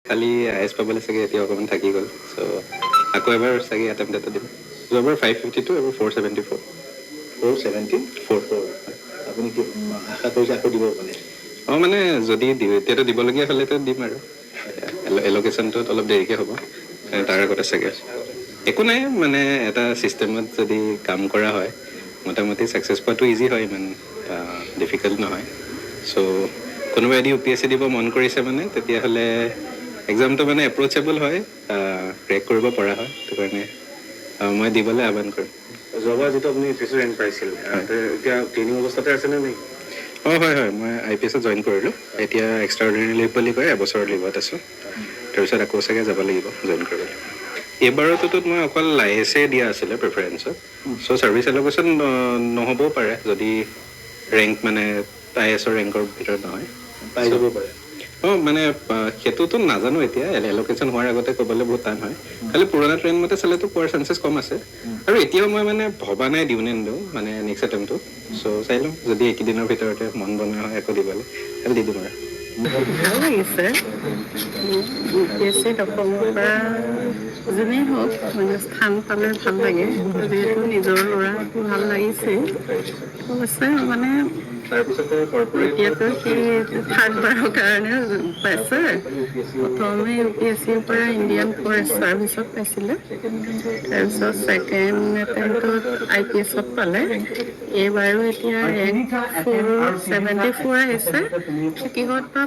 খালি আইএছ পাবলৈ চাগে এতিয়া অকণমান থাকি গ'ল চ' আকৌ এবাৰ চাগে এটেম্প এটা দিম যোৱাবাৰ 552 আৰু 474 আপুনি আশা কৰিছে আকৌ দিব মানে মানে যদি এতিয়াতো দিবলগীয়া হ'লেতো দিম আৰু এল'কেশ্যনটোত অলপ দেৰিকৈ হ'ব তাৰ আগতে চাগে একো নাই মানে এটা ছিষ্টেমত যদি কাম কৰা হয় মোটামুটি ছাকচেছ পোৱাটো ইজি হয় ইমান ডিফিকাল্ট নহয় চ' কোনোবাই যদি UPSC দিব মন কৰিছে মানে তেতিয়াহ'লে এক্সামটো মানে এপ্ৰ'চেবল হয় ক্ৰেক কৰিব পৰা হয় সেইটো কাৰণে মই দিবলৈ আহ্বান কৰিম যোৱাবাৰ যিটো আপুনি ফিচাৰ ৰেংক পাইছিল এতিয়া ট্ৰেইনিং অৱস্থাতে আছেনে নে হয় মই IPSত জইন কৰিলোঁ এতিয়া এক্সট্ৰা অৰ্ডিনেৰী লিভ বুলি কয় এবছৰৰ লিভত আছোঁ তাৰপিছত আকৌ চাগে যাব লাগিব জইন কৰিবলৈ এইবাৰতোতো মই অকল ISA দিয়া আছিলে প্ৰিফাৰেঞ্চত চ' ছাৰ্ভিচ এল'কেশ্যন নহ'বও পাৰে যদি ৰেংক মানে ISৰ ৰেংকৰ ভিতৰত নহয় পাই যাব পাৰে মানে সেইটোতো নাজানো এতিয়া এল'কেশ্যন হোৱাৰ আগতে ক'বলৈ বহুত টান হয় খালি পুৰণা ট্ৰেইন মতে চালেতো পোৱাৰ চান্সেছ কম আছে আৰু এতিয়াও মই মানে ভবা নাই দিওঁ নে নিদিওঁ মানে নেক্সট এটেম্পটো চ' চাই লওঁ যদি এইকেইদিনৰ ভিতৰতে মন বনোৱা হয় আকৌ দিবলৈ খালি দি দিম আৰু ভাল লাগিছে UPSCত অসমৰ পৰা যোনেই হওক মানে স্থান পালে ভাল লাগে যিহেতু নিজৰ ল'ৰাটো ভাল লাগিছে অৱশ্যে মানে এতিয়াতো সেই থাৰ্ডবাৰৰ কাৰণে পাইছে প্ৰথমে UPSCৰ পৰা ইণ্ডিয়ান ফৰেষ্ট ছাৰ্ভিচত পাইছিলে তাৰপিছত ছেকেণ্ড এটেম্পটত IPSত পালে এইবাৰো এতিয়া ৰেংক 474 আহিছে কিহত বা